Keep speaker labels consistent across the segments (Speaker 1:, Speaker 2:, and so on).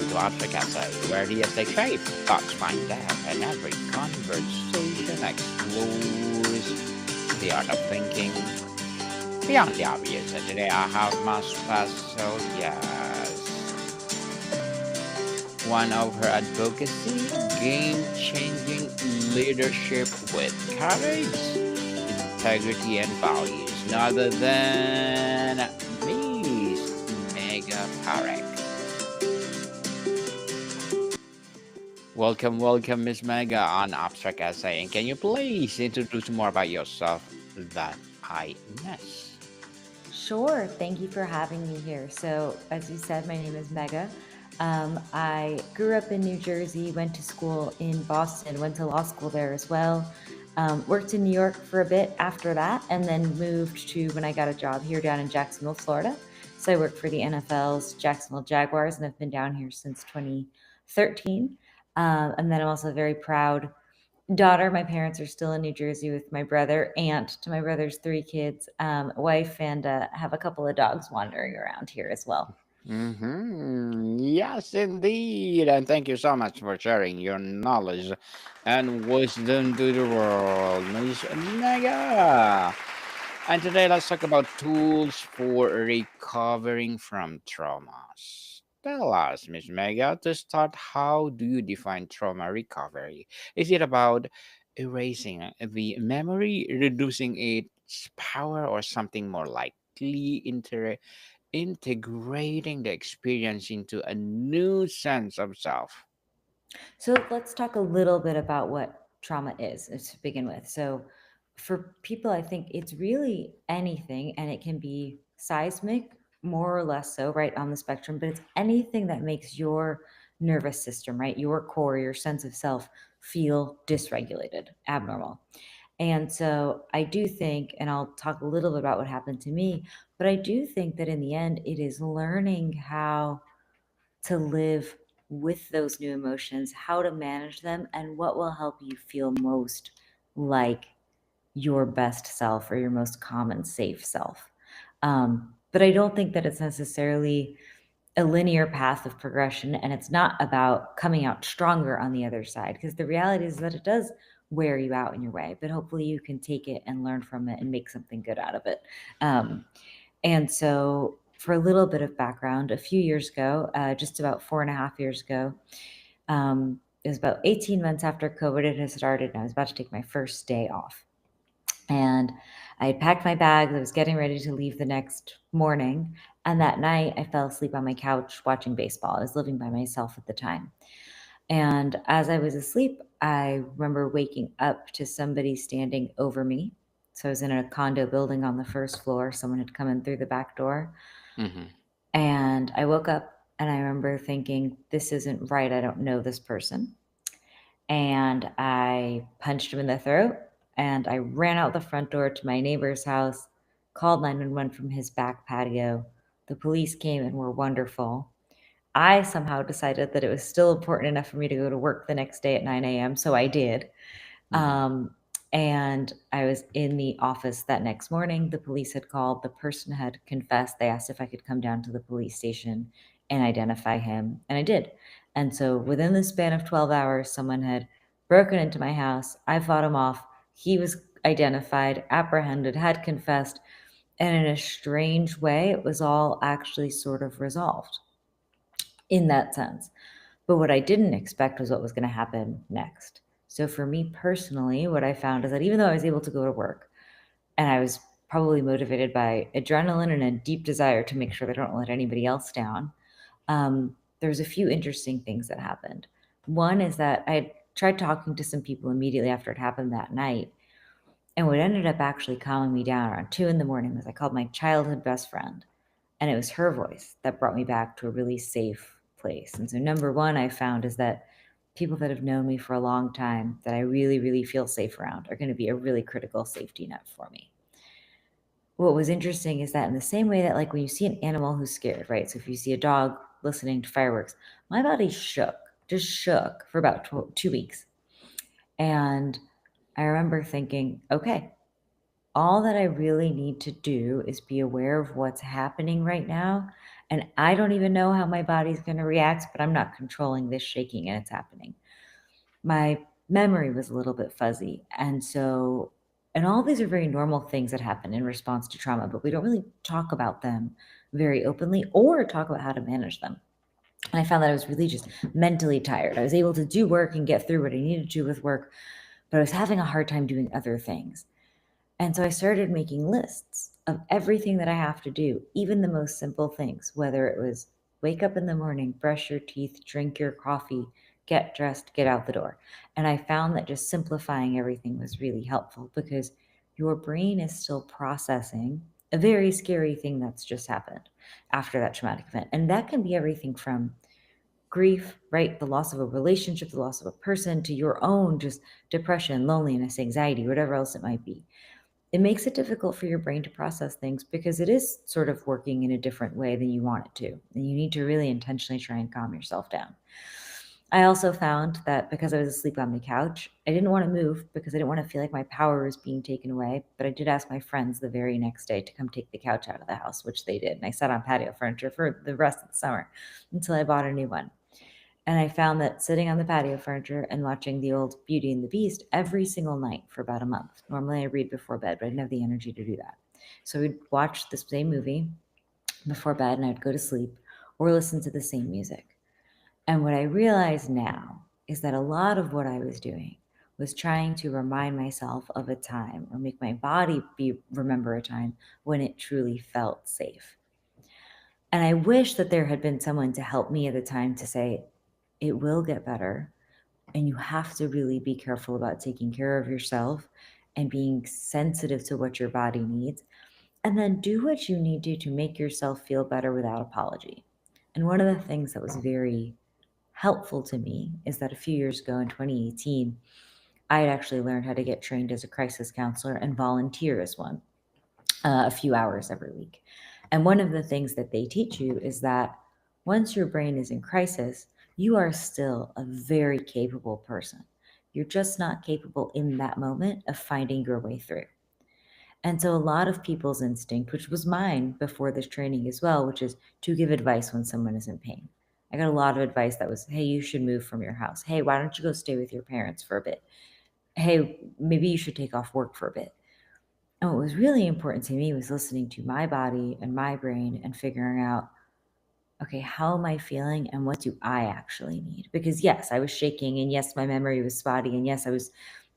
Speaker 1: to Africa, where the essay shape thoughts find depth and every conversation explores the art of thinking beyond the obvious. And today I have my special guest, one of her advocacy, game-changing leadership with courage, integrity, and values, none other than Miss Megha Parekh. Welcome, Miss Megha on Abstract Essay. And can you please introduce more about yourself that I miss?
Speaker 2: Sure. Thank you for having me here. So, as you said, my name is Megha. I grew up in New Jersey, went to school in Boston, went to law school there as well. Worked in New York for a bit after that, and then moved to when I got a job here down in Jacksonville, Florida. So, I work for the NFL's Jacksonville Jaguars, and I've been down here since 2013. And then I'm also very proud daughter. My parents are still in New Jersey with my brother, aunt to my brother's three kids, wife, and have a couple of dogs wandering around here as well.
Speaker 1: Yes, indeed. And thank you so much for sharing your knowledge and wisdom to the world, Miss Megha. And today let's talk about tools for recovering from traumas. Tell us, Miss Mega, to start, how do you define trauma recovery? Is it about erasing the memory, reducing its power, or something more likely integrating the experience into a new sense of self?
Speaker 2: So let's talk a little bit about what trauma is to begin with. So for people, I think it's really anything, and it can be seismic, more or less so, right on the spectrum, but it's anything that makes your nervous system, right, your core, your sense of self feel dysregulated, abnormal. And so I do think, and I'll talk a little bit about what happened to me, but I do think that in the end, it is learning how to live with those new emotions, how to manage them, and what will help you feel most like your best self or your most common safe self. But I don't think that it's necessarily a linear path of progression, and it's not about coming out stronger on the other side, because the reality is that it does wear you out in your way, but hopefully you can take it and learn from it and make something good out of it. Um, and so, for a little bit of background, a few years ago, just about 4.5 years ago, it was about 18 months after COVID had started, and I was about to take my first day off. And I had packed my bags, I was getting ready to leave the next morning. And that night, I fell asleep on my couch watching baseball. I was living by myself at the time. And as I was asleep, I remember waking up to somebody standing over me. So I was in a condo building on the first floor. Someone had come in through the back door.
Speaker 1: Mm-hmm.
Speaker 2: And I woke up and I remember thinking, this isn't right. I don't know this person. And I punched him in the throat and I ran out the front door to my neighbor's house, called 911 from his back patio. The police came and were wonderful. I somehow decided that it was still important enough for me to go to work the next day at 9 a.m., so I did.
Speaker 1: Mm-hmm.
Speaker 2: Um, and I was in the office that next morning. The police had called. The person had confessed. They asked if I could come down to the police station and identify him, and I did. And so within the span of 12 hours, someone had broken into my house. I fought him off. He was identified, apprehended, had confessed, and in a strange way, it was all actually sort of resolved in that sense. But what I didn't expect was what was going to happen next. So for me personally, what I found is that even though I was able to go to work and I was probably motivated by adrenaline and a deep desire to make sure that I don't let anybody else down, there's a few interesting things that happened. One is that I tried talking to some people immediately after it happened that night. And what ended up actually calming me down around 2 in the morning was I called my childhood best friend, and it was her voice that brought me back to a really safe place. And so, number one, I found is that people that have known me for a long time that I really, really feel safe around are going to be a really critical safety net for me. What was interesting is that, in the same way that, like, when you see an animal who's scared, right? So, if you see a dog listening to fireworks, my body shook, just shook for about 2 weeks. And I remember thinking, okay, all that I really need to do is be aware of what's happening right now And I don't even know how my body's going to react, but I'm not controlling this shaking and it's happening. My memory was a little bit fuzzy. And all these are very normal things that happen in response to trauma, but we don't really talk about them very openly or talk about how to manage them. And I found that I was really just mentally tired. I was able to do work and get through what I needed to do with work, but I was having a hard time doing other things. And so I started making lists of everything that I have to do, even the most simple things, whether it was wake up in the morning, brush your teeth, drink your coffee, get dressed, get out the door. And I found that just simplifying everything was really helpful because your brain is still processing a very scary thing that's just happened after that traumatic event. And that can be everything from grief, right? The loss of a relationship, the loss of a person, to your own just depression, loneliness, anxiety, whatever else it might be. It makes it difficult for your brain to process things because it is sort of working in a different way than you want it to. And you need to really intentionally try and calm yourself down. I also found that because I was asleep on the couch, I didn't want to move because I didn't want to feel like my power was being taken away. But I did ask my friends the very next day to come take the couch out of the house, which they did. And I sat on patio furniture for the rest of the summer until I bought a new one. And I found that sitting on the patio furniture and watching the old Beauty and the Beast every single night for about a month. Normally I read before bed, but I didn't have the energy to do that. So we'd watch the same movie before bed and I'd go to sleep or listen to the same music. And what I realize now is that a lot of what I was doing was trying to remind myself of a time or make my body remember a time when it truly felt safe. And I wish that there had been someone to help me at the time to say, it will get better. And you have to really be careful about taking care of yourself and being sensitive to what your body needs. And then do what you need to make yourself feel better without apology. And one of the things that was very helpful to me is that a few years ago in 2018, I had actually learned how to get trained as a crisis counselor and volunteer as one a few hours every week. And one of the things that they teach you is that once your brain is in crisis, you are still a very capable person. You're just not capable in that moment of finding your way through. And so, a lot of people's instinct, which was mine before this training as well, which is to give advice when someone is in pain. I got a lot of advice that was, hey, you should move from your house. Hey, why don't you go stay with your parents for a bit? Hey, maybe you should take off work for a bit. And what was really important to me was listening to my body and my brain and figuring out, okay, how am I feeling and what do I actually need? Because yes, I was shaking and yes, my memory was spotty and yes, I was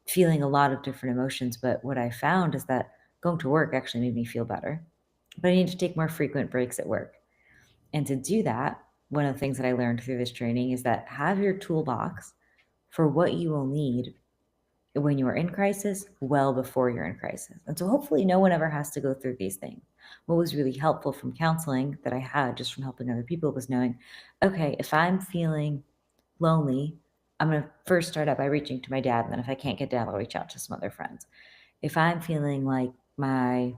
Speaker 2: feeling a lot of different emotions. But what I found is that going to work actually made me feel better. But I need to take more frequent breaks at work. And to do that, one of the things that I learned through this training is that have your toolbox for what you will need when you are in crisis well before you're in crisis. And so hopefully no one ever has to go through these things. What was really helpful from counseling that I had just from helping other people was knowing, okay, if I'm feeling lonely, I'm going to first start out by reaching to my dad. And then if I can't get dad, I'll reach out to some other friends. If I'm feeling like my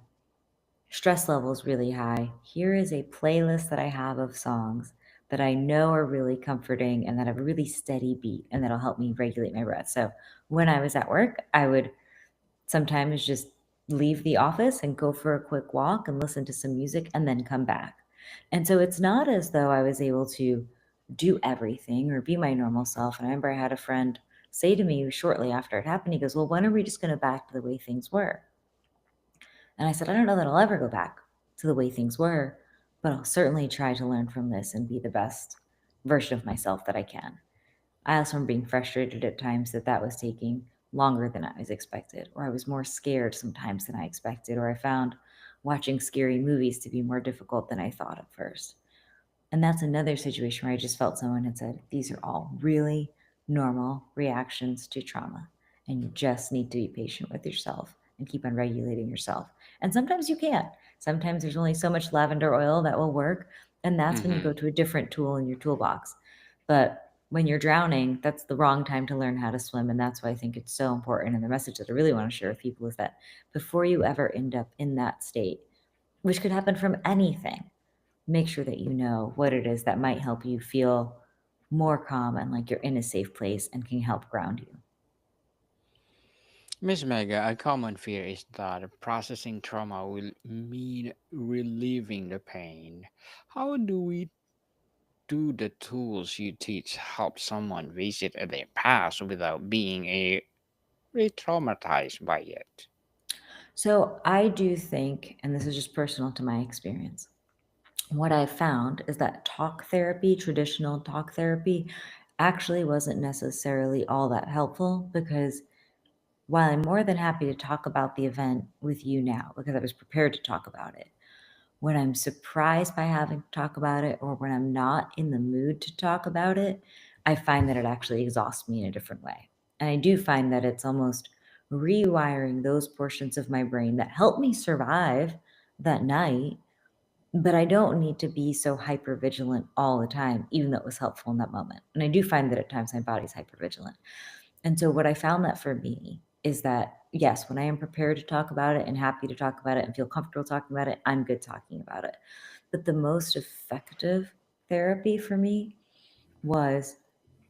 Speaker 2: stress level is really high, here is a playlist that I have of songs that I know are really comforting and that have a really steady beat and that'll help me regulate my breath. So when I was at work, I would sometimes just leave the office and go for a quick walk and listen to some music and then come back. And so it's not as though I was able to do everything or be my normal self. And I remember I had a friend say to me shortly after it happened, he goes, well, when are we just going to back to the way things were? And I said, I don't know that I'll ever go back to the way things were, but I'll certainly try to learn from this and be the best version of myself that I can. I also remember being frustrated at times that that was taking longer than I was expected, or I was more scared sometimes than I expected, or I found watching scary movies to be more difficult than I thought at first. And that's another situation where I just felt someone had said, these are all really normal reactions to trauma. And you just need to be patient with yourself and keep on regulating yourself. And sometimes you can't. Sometimes there's only so much lavender oil that will work. And that's when you
Speaker 1: Mm-hmm.
Speaker 2: go to a different tool in your toolbox. But when you're drowning, that's the wrong time to learn how to swim. And that's why I think it's so important. And the message that I really want to share with people is that before you ever end up in that state, which could happen from anything, make sure that you know what it is that might help you feel more calm and like you're in a safe place and can help ground you.
Speaker 1: Miss Mega, a common fear is that processing trauma will mean relieving the pain. How do the tools you teach help someone visit their past without being re-traumatized by it?
Speaker 2: So I do think, and this is just personal to my experience, what I found is that talk therapy, traditional talk therapy, actually wasn't necessarily all that helpful because while I'm more than happy to talk about the event with you now because I was prepared to talk about it, when I'm surprised by having to talk about it or when I'm not in the mood to talk about it, I find that it actually exhausts me in a different way. And I do find that it's almost rewiring those portions of my brain that help me survive that night, but I don't need to be so hyper vigilant all the time, even though it was helpful in that moment. And I do find that at times my body's hyper vigilant. And so what I found that for me is that yes, when I am prepared to talk about it and happy to talk about it and feel comfortable talking about it, I'm good talking about it. But the most effective therapy for me was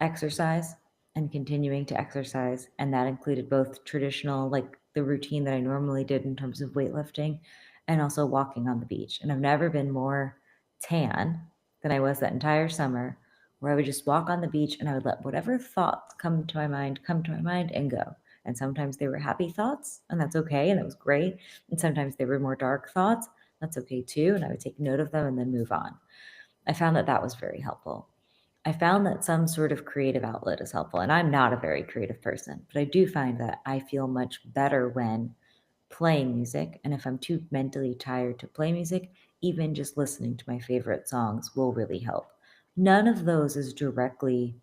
Speaker 2: exercise and continuing to exercise. And that included both traditional, like the routine that I normally did in terms of weightlifting, and also walking on the beach. And I've never been more tan than I was that entire summer, where I would just walk on the beach and I would let whatever thoughts come to my mind and go. And sometimes they were happy thoughts, and that's okay. And that was great. And sometimes they were more dark thoughts. That's okay too. And I would take note of them and then move on. I found that that was very helpful. I found that some sort of creative outlet is helpful, and I'm not a very creative person, but I do find that I feel much better when playing music, and if I'm too mentally tired to play music, even just listening to my favorite songs will really help. None of those is directly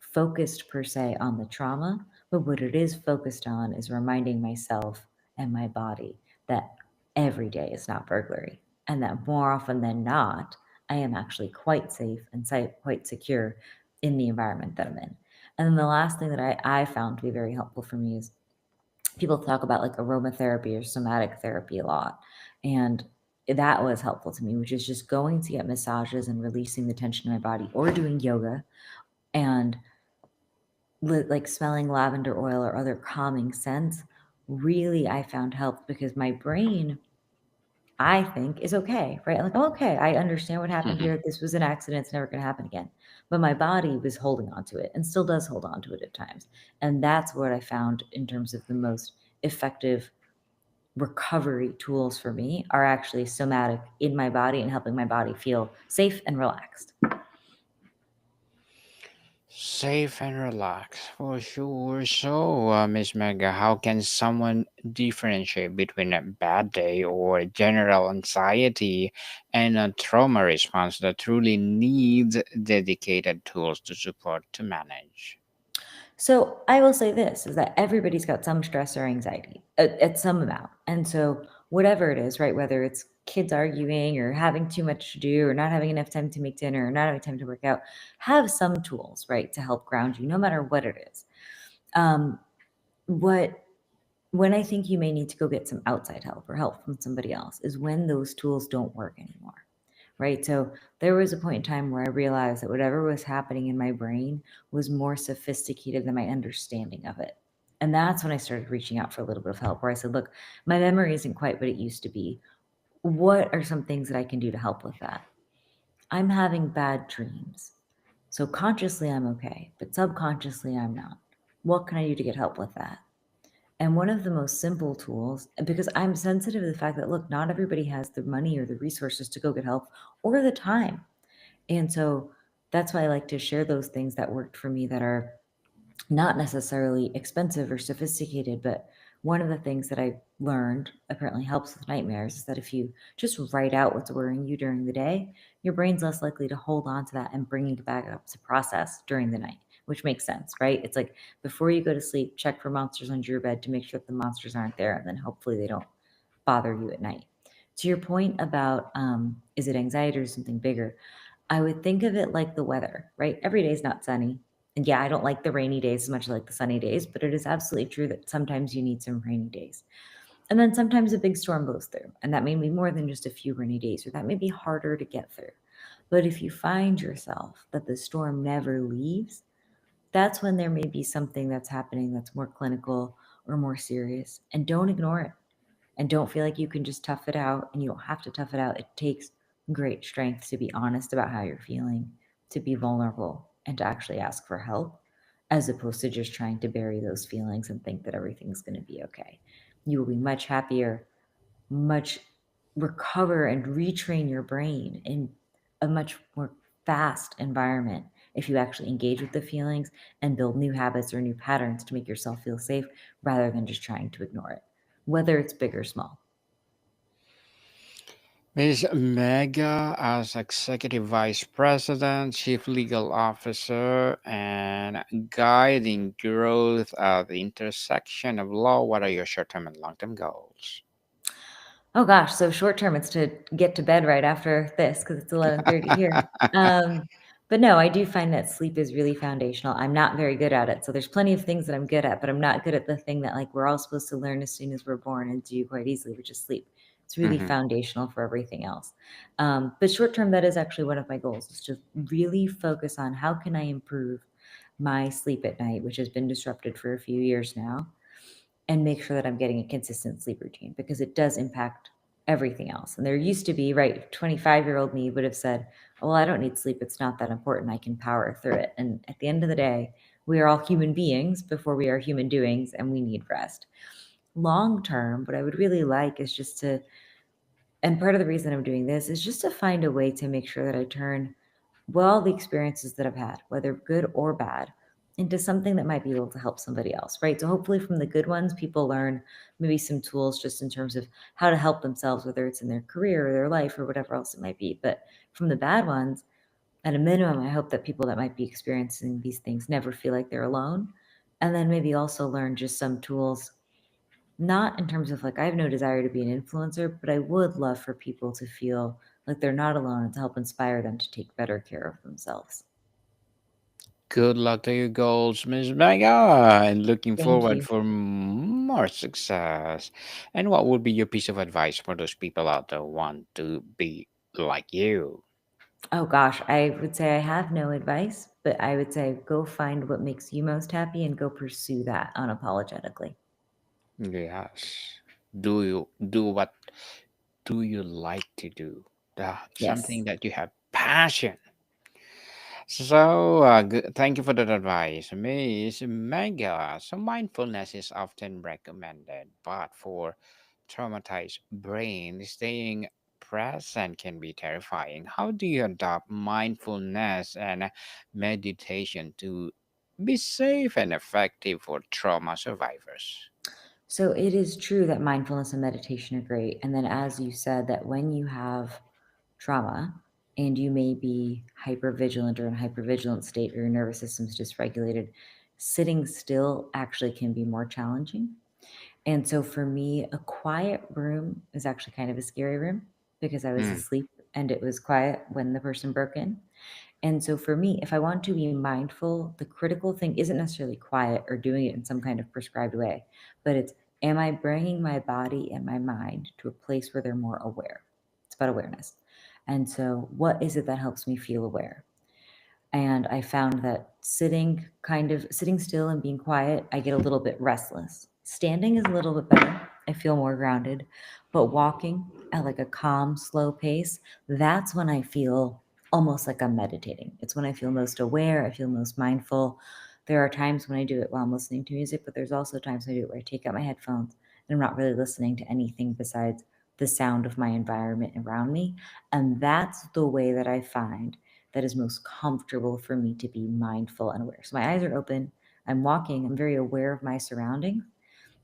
Speaker 2: focused per se on the trauma, but what it is focused on is reminding myself and my body that every day is not burglary, and that more often than not, I am actually quite safe and quite secure in the environment that I'm in. And then the last thing that I found to be very helpful for me is people talk about like aromatherapy or somatic therapy a lot. And that was helpful to me, which is just going to get massages and releasing the tension in my body or doing yoga and like smelling lavender oil or other calming scents really I found helped because my brain, I think, is okay, right? Like, "Oh, okay, I understand what happened here. This was an accident. It's never going to happen again." But my body was holding on to it and still does hold on to it at times. And that's what I found in terms of the most effective recovery tools for me are actually somatic in my body and helping my body feel safe and relaxed.
Speaker 1: Safe and relaxed, for sure. So, Miss Mega, how can someone differentiate between a bad day or general anxiety and a trauma response that truly needs dedicated tools to support to manage?
Speaker 2: So I will say this is that everybody's got some stress or anxiety at some amount. And so whatever it is, right, whether it's kids arguing or having too much to do or not having enough time to make dinner or not having time to work out, have some tools, right, to help ground you no matter what it is. Um, what when I think you may need to go get some outside help or help from somebody else is when those tools don't work anymore, right? So there was a point in time where I realized that whatever was happening in my brain was more sophisticated than my understanding of it. And that's when I started reaching out for a little bit of help, where I said, look, my memory isn't quite what it used to be. What are some things that I can do to help with that? I'm having bad dreams. So consciously, I'm okay, but subconsciously, I'm not. What can I do to get help with that? And one of the most simple tools, because I'm sensitive to the fact that, look, not everybody has the money or the resources to go get help or the time. And so that's why I like to share those things that worked for me that are not necessarily expensive or sophisticated, but one of the things that I learned apparently helps with nightmares is that if you just write out what's worrying you during the day, your brain's less likely to hold on to that and bring it back up to process during the night, which makes sense, right? It's like before you go to sleep, check for monsters under your bed to make sure that the monsters aren't there, and then hopefully they don't bother you at night. To your point about is it anxiety or something bigger? I would think of it like the weather, right? Every day is not sunny. And yeah, I don't like the rainy days as much as I like the sunny days, but it is absolutely true that sometimes you need some rainy days. And then sometimes a big storm blows through, and that may be more than just a few rainy days, or that may be harder to get through. But if you find yourself that the storm never leaves, that's when there may be something that's happening that's more clinical or more serious, and don't ignore it. And don't feel like you can just tough it out, and you don't have to tough it out. It takes great strength to be honest about how you're feeling, to be vulnerable, and to actually ask for help, as opposed to just trying to bury those feelings and think that everything's going to be okay. You will be much happier, much recover and retrain your brain in a much more fast environment if you actually engage with the feelings and build new habits or new patterns to make yourself feel safe rather than just trying to ignore it, whether it's big or small.
Speaker 1: Ms. Mega, as Executive Vice President, Chief Legal Officer, and guiding growth at the intersection of law, what are your short term and long term goals?
Speaker 2: Oh gosh, so short term, it's to get to bed right after this because it's 11:30 here. Um, but no, I do find that sleep is really foundational. I'm not very good at it, so there's plenty of things that I'm good at, but I'm not good at the thing that, like, we're all supposed to learn as soon as we're born and do quite easily, which is sleep. It's really
Speaker 1: Mhm.
Speaker 2: foundational for everything else. But short term, that is actually one of my goals, is to really focus on how can I improve my sleep at night, which has been disrupted for a few years now, and make sure that I'm getting a consistent sleep routine because it does impact everything else. And there used to be, right, 25-year-old me would have said, "Oh, well, I don't need sleep. It's not that important. I can power through it." And at the end of the day, we are all human beings before we are human doings, and we need rest. Long term, what I would really like is just to, and part of the reason I'm doing this is just to find a way to make sure that I turn well the experiences that I've had, whether good or bad, into something that might be able to help somebody else, right? So hopefully from the good ones, people learn maybe some tools just in terms of how to help themselves, whether it's in their career or their life or whatever else it might be. But from the bad ones, at a minimum, I hope that people that might be experiencing these things never feel like they're alone. And then maybe also learn just some tools, not in terms of like, I have no desire to be an influencer, but I would love for people to feel like they're not alone and to help inspire them to take better care of themselves.
Speaker 1: Good luck to your goals, Ms. Mega, and looking
Speaker 2: Thank
Speaker 1: forward
Speaker 2: you.
Speaker 1: for more success. And what would be your piece of advice for those people out there who want to be like you?
Speaker 2: Oh gosh, I would say I have no advice, but I would say go find what makes you most happy and go pursue that unapologetically.
Speaker 1: Yes. Do what do you like to do?
Speaker 2: Yes.
Speaker 1: Something that you have passion. Thank you for that advice, Miss Mega. So, mindfulness is often recommended, but for traumatized brain, staying present can be terrifying. How do you adopt mindfulness and meditation to be safe and effective for trauma survivors?
Speaker 2: So it is true that mindfulness and meditation are great. And then, as you said, that when you have trauma and you may be hypervigilant or in a hypervigilant state or your nervous system's dysregulated, sitting still actually can be more challenging. And so for me, a quiet room is actually kind of a scary room because I was
Speaker 1: Mm,
Speaker 2: asleep and it was quiet when the person broke in. And so for me, if I want to be mindful, the critical thing isn't necessarily quiet or doing it in some kind of prescribed way, but it's, am I bringing my body and my mind to a place where they're more aware? It's about awareness. And so, what is it that helps me feel aware? And I found that sitting still and being quiet, I get a little bit restless. Standing is a little bit better. I feel more grounded. But walking at like a calm, slow pace, that's when I feel almost like I'm meditating. It's when I feel most aware, I feel most mindful. There are times when I do it while I'm listening to music, but there's also times when I do it where I take out my headphones and I'm not really listening to anything besides the sound of my environment around me. And that's the way that I find that is most comfortable for me to be mindful and aware. So my eyes are open, I'm walking, I'm very aware of my surroundings.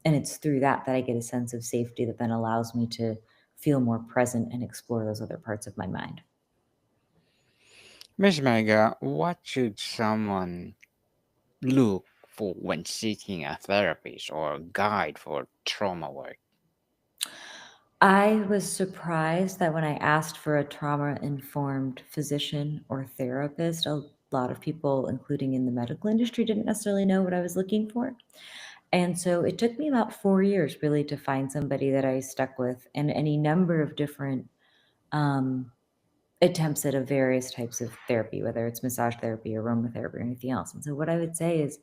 Speaker 2: And it's through that that I get a sense of safety that then allows me to feel more present and explore those other parts of my mind.
Speaker 1: Miss Mega, what should someone look for when seeking a therapist or guide for trauma work?
Speaker 2: I was surprised that when I asked for a trauma informed physician or therapist, a lot of people, including in the medical industry, didn't necessarily know what I was looking for. And so it took me about 4 years really to find somebody that I stuck with and any number of different um, attempts at a various types of therapy, whether it's massage therapy or aromatherapy or anything else. And so what I would say is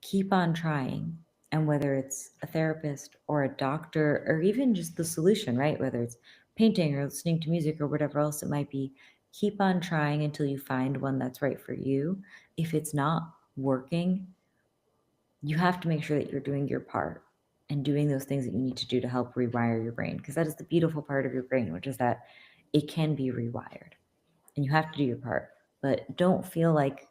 Speaker 2: keep on trying. And whether it's a therapist or a doctor or even just the solution, right? Whether it's painting or listening to music or whatever else it might be, keep on trying until you find one that's right for you. If it's not working, you have to make sure that you're doing your part and doing those things that you need to do to help rewire your brain, because that is the beautiful part of your brain, which is that it can be rewired and you have to do your part. But don't feel like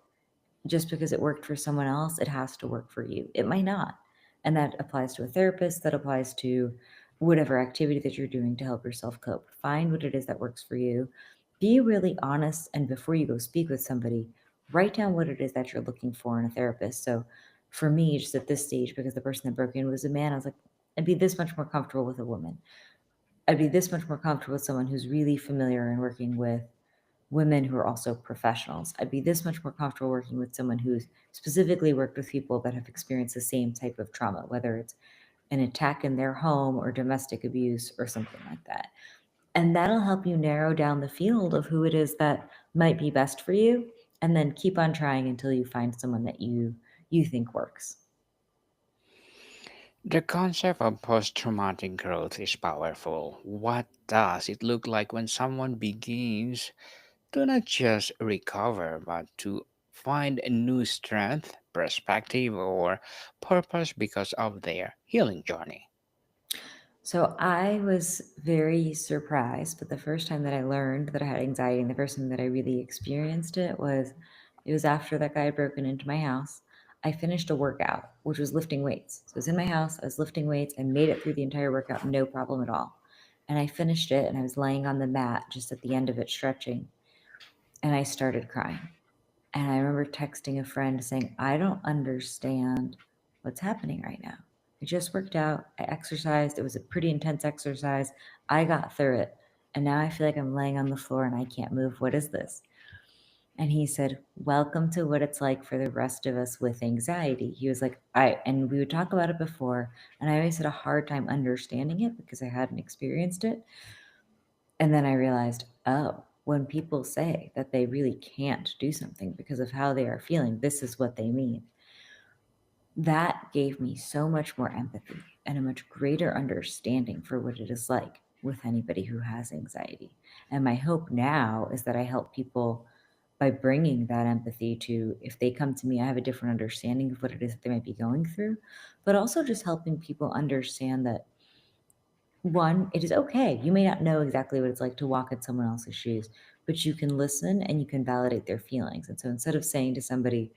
Speaker 2: just because it worked for someone else, it has to work for you. It might not. And that applies to a therapist, that applies to whatever activity that you're doing to help yourself cope. Find what it is that works for you. Be really honest. And before you go speak with somebody, write down what it is that you're looking for in a therapist. So for me, just at this stage, because the person that broke in was a man, I was like, I'd be this much more comfortable with a woman. I'd be this much more comfortable with someone who's really familiar and working with women who are also professionals. I'd be this much more comfortable working with someone who's specifically worked with people that have experienced the same type of trauma, whether it's an attack in their home or domestic abuse or something like that. And that'll help you narrow down the field of who it is that might be best for you, and then keep on trying until you find someone that you think works.
Speaker 1: The concept of post traumatic growth is powerful. What does it look like when someone begins to not just recover, but to find a new strength, perspective, or purpose because of their healing journey?
Speaker 2: So I was very surprised, but the first time that I learned that I had anxiety and the first time that I really experienced it was after that guy had broken into my house. I finished a workout, which was lifting weights. So I was in my house, I was lifting weights, I made it through the entire workout, no problem at all. And I finished it and I was laying on the mat just at the end of it stretching, and I started crying. And I remember texting a friend saying, I don't understand what's happening right now. I just worked out, I exercised. It was a pretty intense exercise. I got through it. And now I feel like I'm laying on the floor and I can't move. What is this? And he said, welcome to what it's like for the rest of us with anxiety. He was like, and we would talk about it before, and I always had a hard time understanding it because I hadn't experienced it. And then I realized, oh, when people say that they really can't do something because of how they are feeling, this is what they mean. That gave me so much more empathy and a much greater understanding for what it is like with anybody who has anxiety. And my hope now is that I help people by bringing that empathy to, if they come to me, I have a different understanding of what it is that they might be going through, but also just helping people understand that one, it is okay. You may not know exactly what it's like to walk in someone else's shoes, but you can listen and you can validate their feelings. And so instead of saying to somebody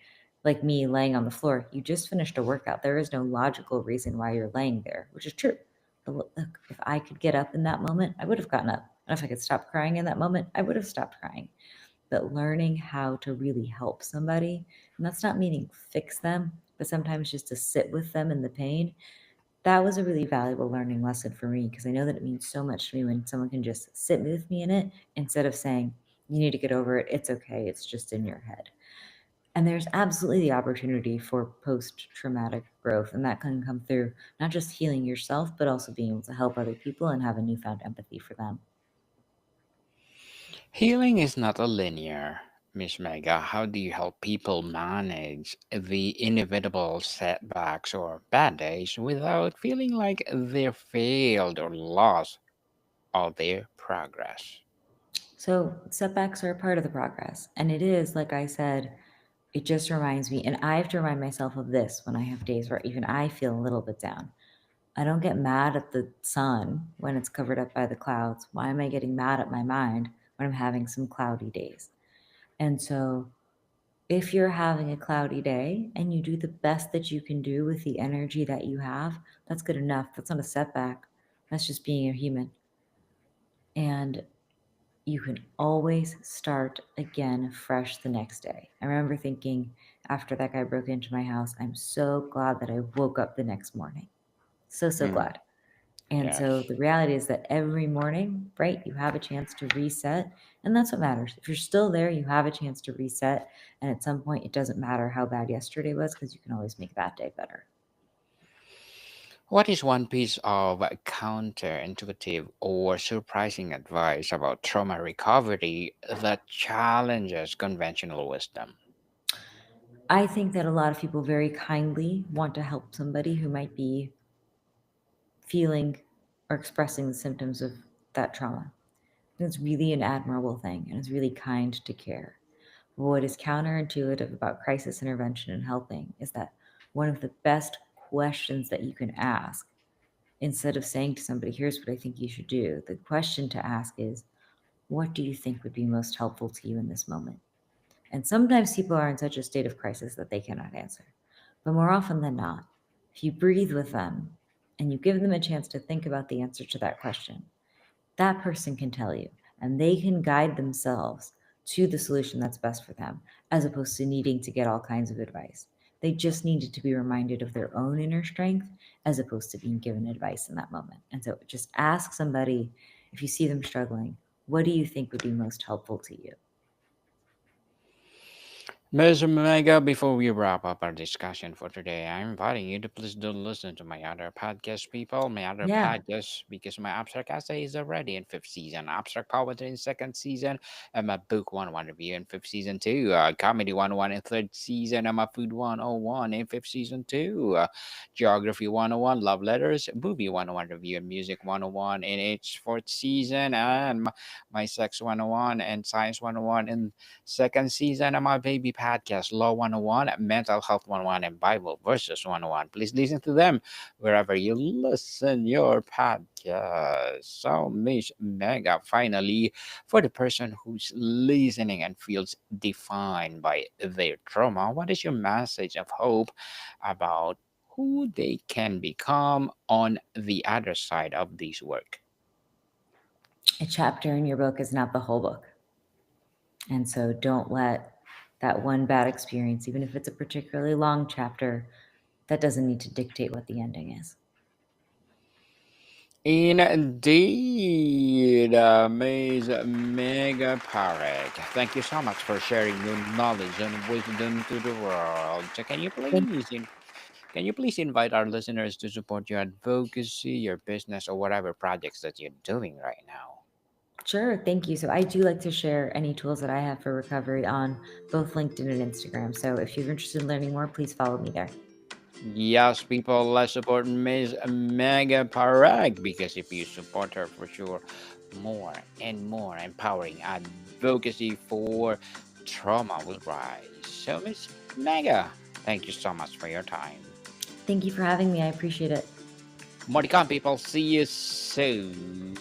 Speaker 2: like me laying on the floor, you just finished a workout, there is no logical reason why you're laying there, which is true. But look, if I could get up in that moment, I would have gotten up. And if I could stop crying in that moment, I would have stopped crying. But learning how to really help somebody, and that's not meaning fix them, but sometimes just to sit with them in the pain, that was a really valuable learning lesson for me, because I know that it means so much to me when someone can just sit with me in it instead of saying, you need to get over it. It's okay. It's just in your head. And there's absolutely the opportunity for post traumatic growth. And that can come through not just healing yourself, but also being able to help other people and have a newfound empathy for them.
Speaker 1: Healing is not a linear. Miss Mega, how do you help people manage the inevitable setbacks or bad days without feeling like they've failed or lost all their progress?
Speaker 2: So setbacks are a part of the progress. And it is, like I said, it just reminds me, and I have to remind myself of this when I have days where even I feel a little bit down. I don't get mad at the sun when it's covered up by the clouds. Why am I getting mad at my mind when I'm having some cloudy days? And so, if you're having a cloudy day and you do the best that you can do with the energy that you have, that's good enough. That's not a setback. That's just being a human. And you can always start again fresh the next day. I remember thinking after that guy broke into my house, I'm so glad that I woke up the next morning. So
Speaker 1: Mm,
Speaker 2: glad. And so
Speaker 1: yes.
Speaker 2: the reality is that every morning, right, you have a chance to reset. And that's what matters. If you're still there, you have a chance to reset. And at some point, it doesn't matter how bad yesterday was, because you can always make that day better.
Speaker 1: What is one piece of counterintuitive or surprising advice about trauma recovery that challenges conventional wisdom?
Speaker 2: I think that a lot of people very kindly want to help somebody who might be feeling or expressing the symptoms of that trauma. It's really an admirable thing, and it's really kind to care. What is counterintuitive about crisis intervention and helping is that one of the best questions that you can ask, instead of saying to somebody, here's what I think you should do, the question to ask is, what do you think would be most helpful to you in this moment? And sometimes people are in such a state of crisis that they cannot answer. But more often than not, if you breathe with them and you give them a chance to think about the answer to that question, that person can tell you, and they can guide themselves to the solution that's best for them, as opposed to needing to get all kinds of advice. They just needed to be reminded of their own inner strength as opposed to being given advice in that moment. And so just ask somebody, if you see them struggling, what do you think would be most helpful to you?
Speaker 1: Ms. Mega, before we wrap up our discussion for today, I'm inviting you to please do listen to my other podcast, people. My other
Speaker 2: Yeah,
Speaker 1: podcast, because my abstract essay is already in fifth season, abstract poetry in second season, and my book 101 review in fifth season too, comedy 101 in third season, and my food 101 in fifth season too, geography 101, love letters, movie 101 review, and music 101 in its fourth season, and my sex 101 and science 101 in second season of my baby podcast, Law 101, Mental Health 101, and Bible Verses 101. Please listen to them wherever you listen your podcast. So, Miss Mega, finally, for the person who's listening and feels defined by their trauma, what is your message of hope about who they can become on the other side of this work?
Speaker 2: a chapter in your book is not the whole book. And so don't let that one bad experience, even if it's a particularly long chapter, that doesn't need to dictate what the ending is.
Speaker 1: Indeed, Ms. Megha Parekh. Thank you so much for sharing your knowledge and wisdom to the world. So
Speaker 2: Thank
Speaker 1: can you please invite our listeners to support your advocacy, your business, or whatever projects that you're doing right now?
Speaker 2: Sure, thank you. So I do like to share any tools that I have for recovery on both LinkedIn and Instagram. So if you're interested in learning more, please follow me there.
Speaker 1: Yes, people, let's support Ms. Megha Parekh because if you support her, for sure, more and more empowering advocacy for trauma will rise. So, Ms. Megha, thank you so much for your time.
Speaker 2: Thank you for having me. I appreciate it.
Speaker 1: More to come, people. See you soon.